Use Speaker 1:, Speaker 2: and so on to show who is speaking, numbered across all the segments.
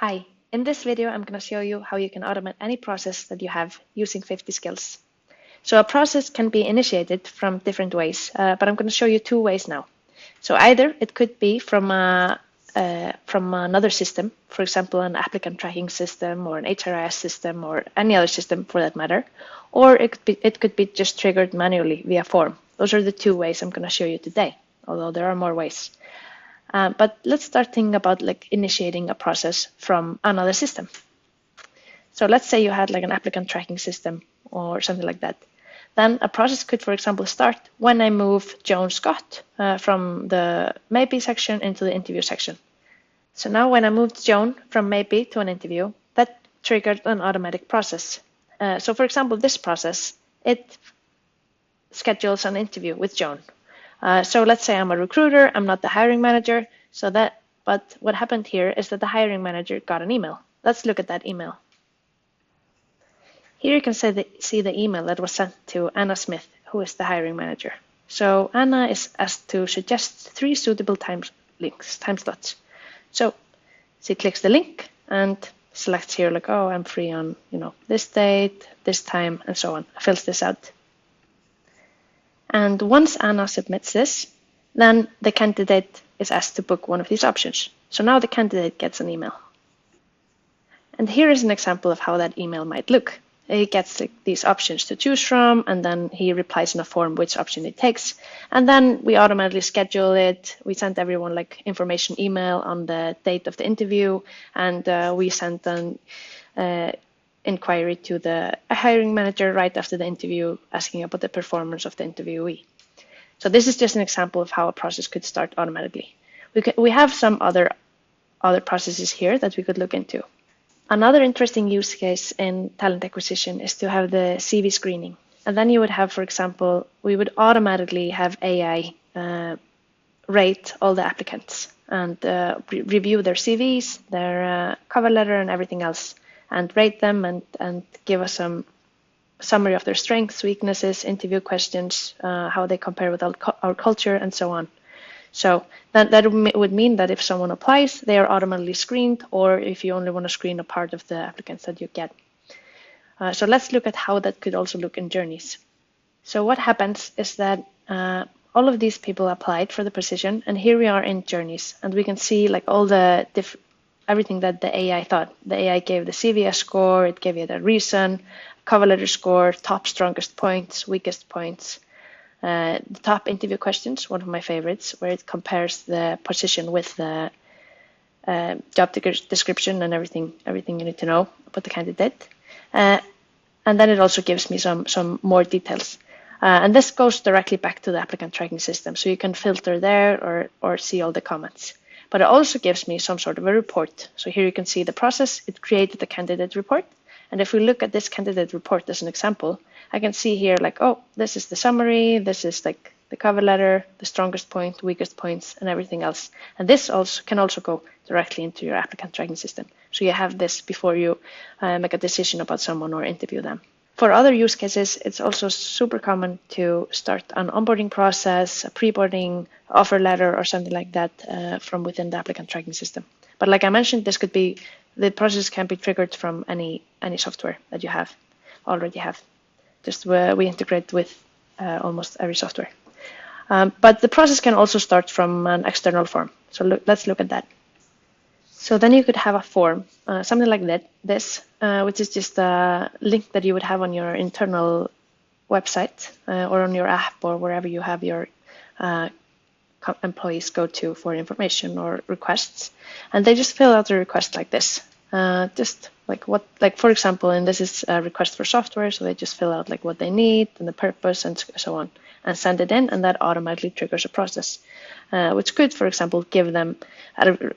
Speaker 1: Hi, in this video I'm going to show you how you can automate any process that you have using 50 skills. So a process can be initiated from different ways, but I'm going to show you two ways now. So either it could be from another system, for example, an applicant tracking system or an HRIS system or any other system for that matter, or it could be just triggered manually via form. Those are the two ways I'm going to show you today, although there are more ways. But let's start thinking about like initiating a process from another system. So let's say you had like an applicant tracking system or something like that. Then a process could, for example, start when I move Joan Scott from the maybe section into the interview section. So now when I moved Joan from maybe to an interview, that triggered an automatic process. So for example, this process, it schedules an interview with Joan. So let's say I'm a recruiter, I'm not the hiring manager. But what happened here is that the hiring manager got an email. Let's look at that email. Here you can see the email that was sent to Anna Smith, who is the hiring manager. So Anna is asked to suggest 3 suitable time slots. So she clicks the link and selects here like, oh, I'm free on this date, this time, and so on. Fills this out. And once Anna submits this, then the candidate is asked to book one of these options. So now the candidate gets an email. And here is an example of how that email might look. He gets these options to choose from, and then he replies in a form which option he takes. And then we automatically schedule it. We send everyone like information email on the date of the interview, and we send an inquiry to the hiring manager right after the interview, asking about the performance of the interviewee. So this is just an example of how a process could start automatically. We have some other processes here that we could look into. Another interesting use case in talent acquisition is to have the CV screening. And then you would have, for example, we would automatically have AI rate all the applicants and review their CVs, their cover letter and everything else, and rate them and give us some summary of their strengths, weaknesses, interview questions, how they compare with our culture, and so on. So that would mean that if someone applies, they are automatically screened, or if you only want to screen a part of the applicants that you get. So let's look at how that could also look in journeys. So what happens is that all of these people applied for the position, and here we are in journeys, and we can see like all the everything that the AI thought. The AI gave the CV a score, it gave you the reason, cover letter score, top strongest points, weakest points. The top interview questions, one of my favorites, where it compares the position with the job description and everything you need to know about the candidate. And then it also gives me some more details. And this goes directly back to the applicant tracking system, so you can filter there or see all the comments. But it also gives me some sort of a report. So here you can see the process. It created the candidate report. And if we look at this candidate report as an example, I can see here like, oh, this is the summary, this is like the cover letter, the strongest point, weakest points, and everything else. And this also can go directly into your applicant tracking system. So you have this before you make a decision about someone or interview them. For other use cases, it's also super common to start an onboarding process, a pre-boarding offer letter, or something like that from within the applicant tracking system. But like I mentioned, the process can be triggered from any software that you already have. Just we integrate with almost every software. But the process can also start from an external form. So let's look at that. So then you could have a form, something like this, which is just a link that you would have on your internal website or on your app or wherever you have your employees go to for information or requests. And they just fill out the request like this. Just like for example, and this is a request for software, so they just fill out like what they need and the purpose and so on, and send it in, and that automatically triggers a process, which could, for example,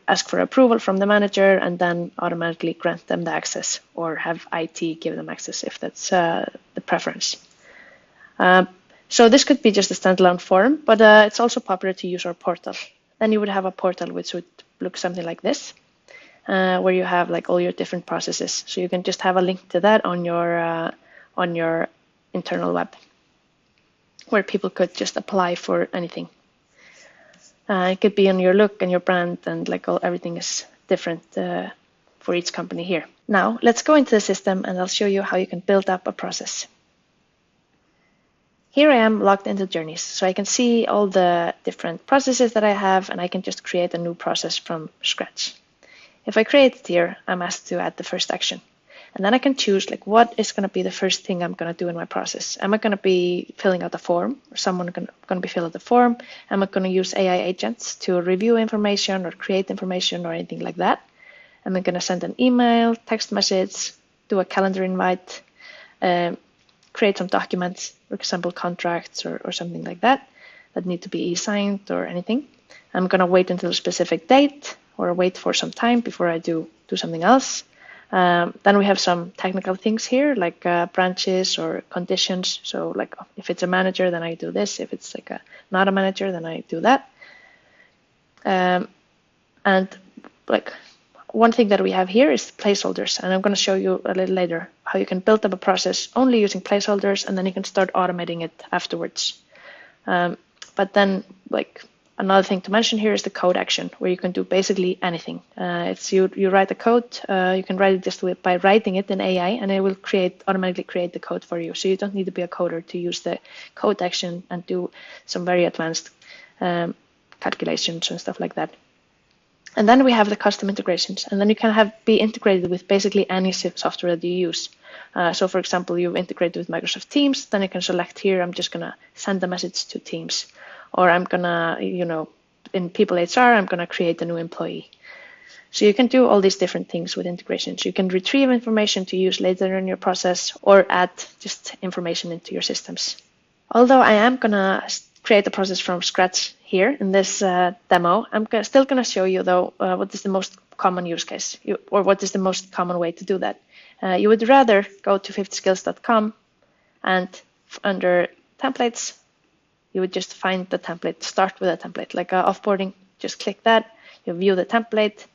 Speaker 1: ask for approval from the manager and then automatically grant them the access, or have IT give them access if that's the preference. So this could be just a standalone form, but it's also popular to use our portal. Then you would have a portal which would look something like this. Where you have like all your different processes. So you can just have a link to that on your internal web, where people could just apply for anything. It could be on your look and your brand, and like everything is different for each company here. Now let's go into the system and I'll show you how you can build up a process. Here I am logged into Journeys, so I can see all the different processes that I have, and I can just create a new process from scratch. If I create it here, I'm asked to add the first action. And then I can choose like what is going to be the first thing I'm going to do in my process. Am I going to be filling out a form, or someone going to be filling out the form? Am I going to use AI agents to review information or create information or anything like that? Am I going to send an email, text message, do a calendar invite, create some documents, for example, contracts or something like that need to be e-signed or anything? I'm going to wait until a specific date or wait for some time before I do something else. Then we have some technical things here, like branches or conditions. So like if it's a manager, then I do this. If it's like not a manager, then I do that. And like one thing that we have here is placeholders. And I'm going to show you a little later how you can build up a process only using placeholders, and then you can start automating it afterwards. But then like another thing to mention here is the code action, where you can do basically anything. It's you write the code, you can write it just by writing it in AI, and it will automatically create the code for you. So you don't need to be a coder to use the code action and do some very advanced calculations and stuff like that. And then we have the custom integrations, and then you can be integrated with basically any software that you use. So for example, you've integrated with Microsoft Teams, then you can select here, I'm just gonna send a message to Teams. Or I'm gonna, in People HR, I'm gonna create a new employee. So you can do all these different things with integrations. You can retrieve information to use later in your process or add just information into your systems. Although I am gonna create a process from scratch here in this demo, I'm still gonna show you though what is the most common use case, or what is the most common way to do that. You would rather go to 50skills.com and under templates, you would just find the template, start with a template, like offboarding, just click that, you view the template,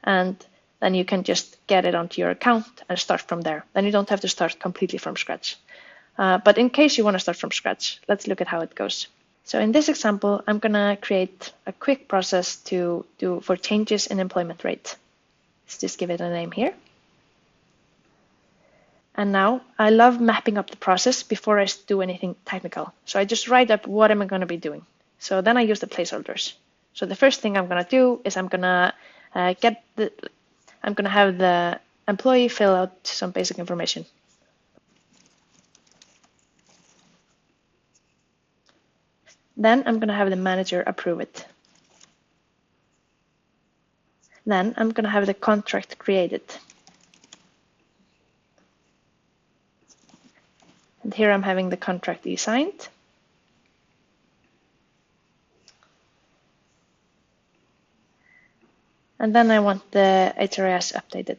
Speaker 1: and then you can just get it onto your account and start from there. Then you don't have to start completely from scratch. But in case you want to start from scratch, let's look at how it goes. So in this example, I'm gonna create a quick process to do for changes in employment rate. Let's just give it a name here. And now I love mapping up the process before I do anything technical. So I just write up what am I going to be doing. So then I use the placeholders. So the first thing I'm going to do is I'm going to have the employee fill out some basic information. Then I'm going to have the manager approve it. Then I'm going to have the contract created. And here I'm having the contract e-signed. And then I want the HRIS updated.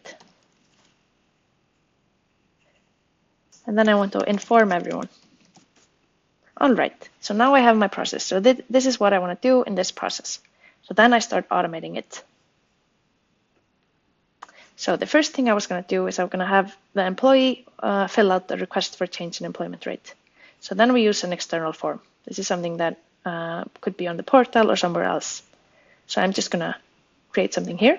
Speaker 1: And then I want to inform everyone. All right, so now I have my process. So this is what I want to do in this process. So then I start automating it. So the first thing I was going to do is I'm going to have the employee fill out the request for change in employment rate. So then we use an external form. This is something that could be on the portal or somewhere else. So I'm just going to create something here.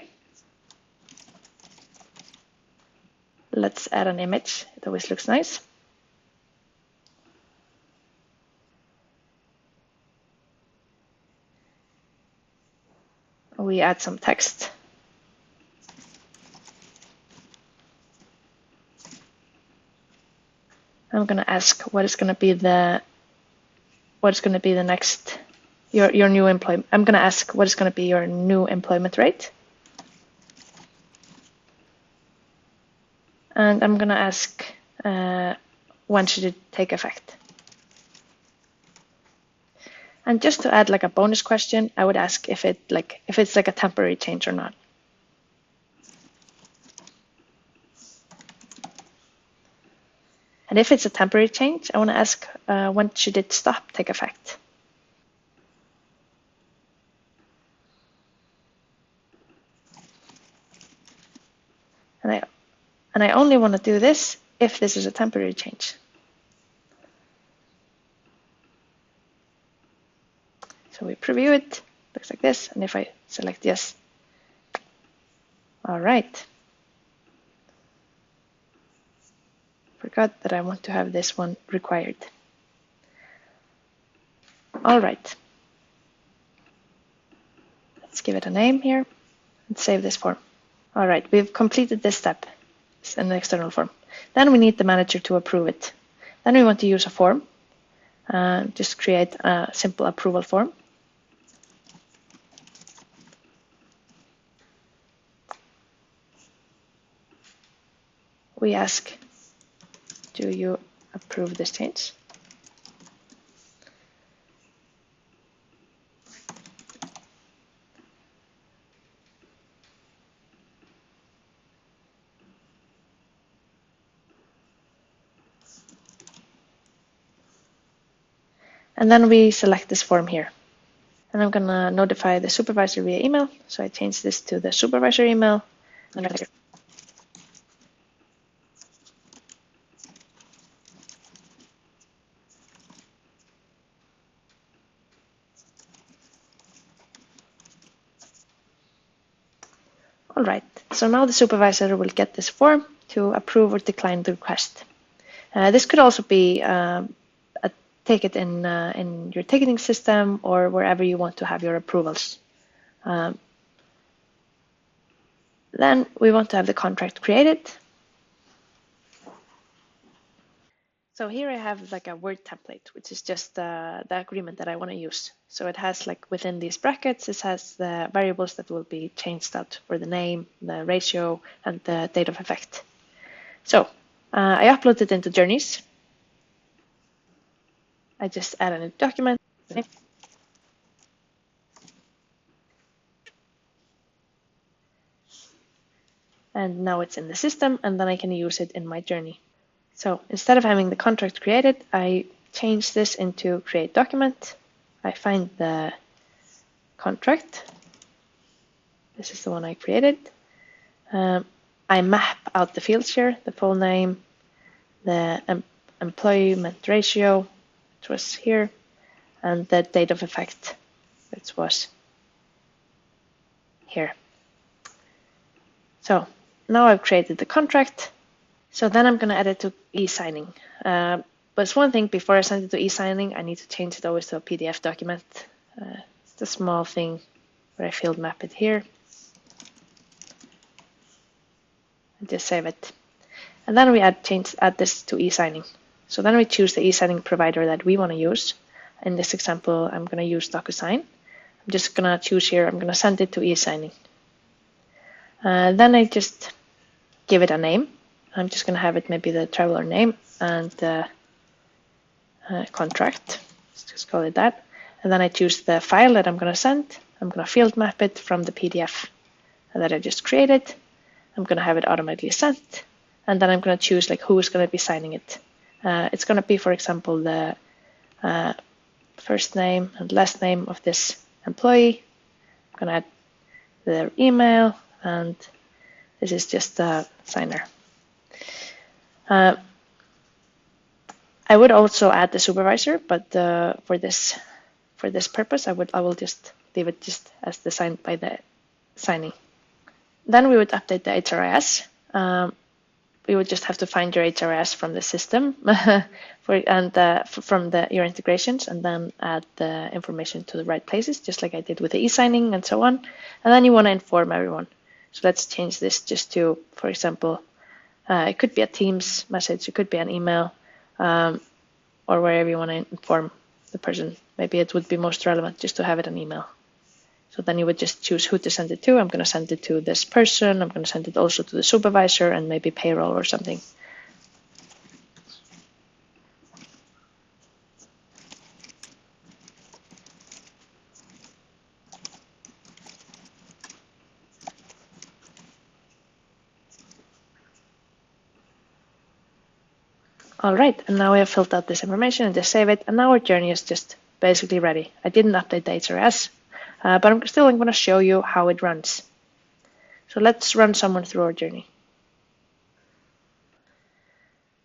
Speaker 1: Let's add an image. It always looks nice. We add some text. I'm going to ask what is going to be the next your new employment. I'm going to ask what is going to be your new employment rate. And I'm going to ask when should it take effect. And just to add like a bonus question, I would ask if it's like a temporary change or not. And if it's a temporary change, I want to ask when should it stop take effect. And I only want to do this if this is a temporary change. So we preview it, looks like this, and if I select yes. All right. forgot that I want to have this one required. All right. Let's give it a name here and save this form. All right, we've completed this step. It's an external form. Then we need the manager to approve it. Then we want to use a form. Just create a simple approval form. We ask, do you approve this change? And then we select this form here. And I'm going to notify the supervisor via email. So I change this to the supervisor email. All right, so now the supervisor will get this form to approve or decline the request. This could also be a ticket in your ticketing system or wherever you want to have your approvals. Then we want to have the contract created. So here I have like a Word template, which is just the agreement that I want to use. So it has like within these brackets, it has the variables that will be changed out for the name, the ratio, and the date of effect. So I upload it into Journeys. I just add a new document. And now it's in the system, and then I can use it in my journey. So instead of having the contract created, I change this into create document. I find the contract. This is the one I created. I map out the fields here, the full name, the employment ratio, which was here, and the date of effect, which was here. So now I've created the contract. So then I'm going to add it to e-signing. But it's one thing, before I send it to e-signing, I need to change it always to a PDF document. It's a small thing where I field map it here. And just save it. And then we add this to e-signing. So then we choose the e-signing provider that we want to use. In this example, I'm going to use DocuSign. I'm just going to choose here, I'm going to send it to e-signing. Then I just give it a name. I'm just going to have it maybe the traveler name and contract. Let's just call it that. And then I choose the file that I'm going to send. I'm going to field map it from the PDF that I just created. I'm going to have it automatically sent. And then I'm going to choose like who is going to be signing it. It's going to be, for example, the first name and last name of this employee. I'm going to add their email, and this is just a signer. I would also add the supervisor, but for this purpose, I will just leave it just as designed by the signee. Then we would update the HRIS. We would just have to find your HRIS from the system from your integrations, and then add the information to the right places, just like I did with the e-signing and so on. And then you want to inform everyone. So let's change this just to, for example, it could be a Teams message, it could be an email, or wherever you want to inform the person. Maybe it would be most relevant just to have it an email. So then you would just choose who to send it to. I'm going to send it to this person. I'm going to send it also to the supervisor and maybe payroll or something. All right, and now we have filled out this information and just save it. And now our journey is just basically ready. I didn't update the HRS, but I'm going to show you how it runs. So let's run someone through our journey.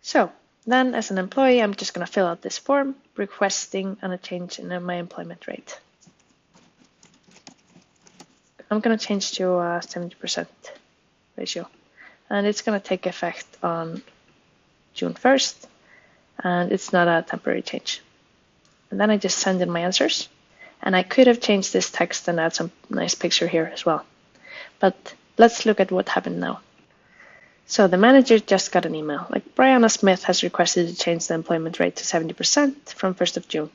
Speaker 1: So then as an employee, I'm just going to fill out this form requesting a change in my employment rate. I'm going to change to a 70% ratio, and it's going to take effect on June 1st, and it's not a temporary change. And then I just send in my answers, and I could have changed this text and add some nice picture here as well. But let's look at what happened now. So the manager just got an email, like Brianna Smith has requested to change the employment rate to 70% from 1st of June.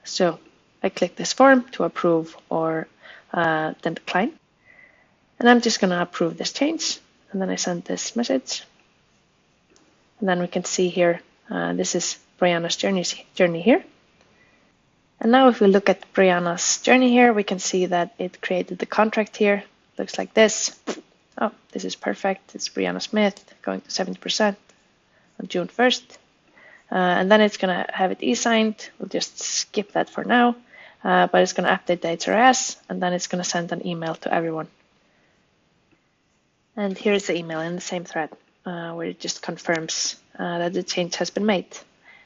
Speaker 1: So I click this form to approve or then decline. And I'm just going to approve this change. And then I send this message. And then we can see here, this is Brianna's journey here. And now if we look at Brianna's journey here, we can see that it created the contract here. Looks like this. Oh, this is perfect. It's Brianna Smith going to 70% on June 1st. And then it's going to have it e-signed. We'll just skip that for now. But it's going to update the HRS, and then it's going to send an email to everyone. And here's the email in the same thread, where it just confirms that the change has been made.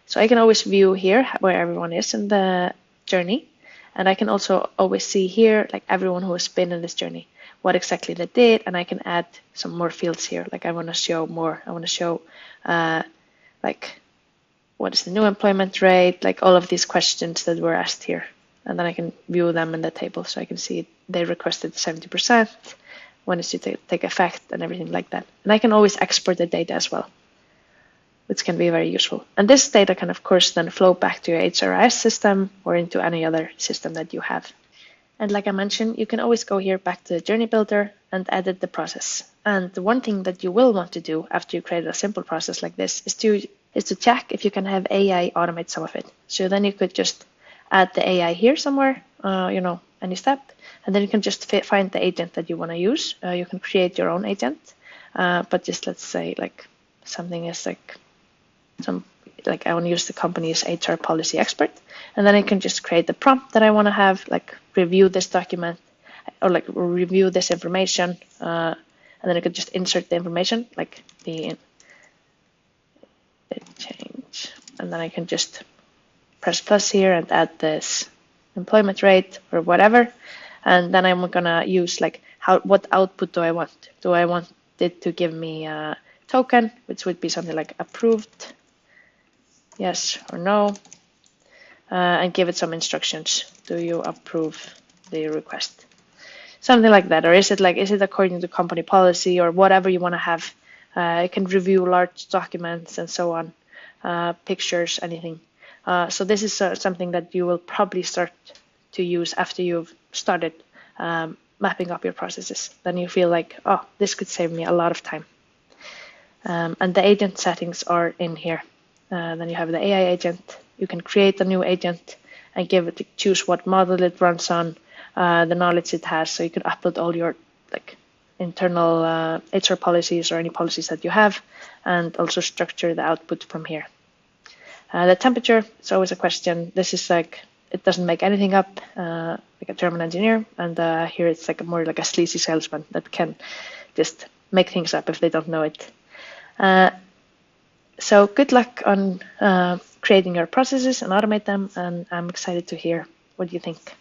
Speaker 1: So I can always view here where everyone is in the journey. And I can also always see here, like everyone who has been in this journey, what exactly they did. And I can add some more fields here. Like I want to show more. I want to show like what is the new employment rate, like all of these questions that were asked here. And then I can view them in the table. So I can see they requested 70%. When it's to take effect and everything like that. And I can always export the data as well, which can be very useful. And this data can, of course, then flow back to your HRIS system or into any other system that you have. And like I mentioned, you can always go here back to the Journey Builder and edit the process. And the one thing that you will want to do after you create a simple process like this is to check if you can have AI automate some of it. So then you could just add the AI here somewhere, any step. And then you can just find the agent that you want to use. You can create your own agent, but just let's say like something is like I want to use the company's HR policy expert, and then I can just create the prompt that I want to have, like review this document or like review this information, and then I could just insert the information like the change, and then I can just press plus here and add this employment rate or whatever. And then I'm gonna use like what output do I want? Do I want it to give me a token, which would be something like approved, yes or no, and give it some instructions. Do you approve the request? Something like that. Or is it according to company policy or whatever you want to have? It can review large documents and so on, pictures, anything. So this is something that you will probably start to use after you've started mapping up your processes. Then you feel like, oh, this could save me a lot of time. And the agent settings are in here. Then you have the AI agent. You can create a new agent and choose what model it runs on, the knowledge it has. So you can upload all your like internal HR policies or any policies that you have, and also structure the output from here. The temperature is always a question. This is like, it doesn't make anything up, like a German engineer. And here it's like more like a sleazy salesman that can just make things up if they don't know it. So good luck on creating your processes and automate them. And I'm excited to hear what you think.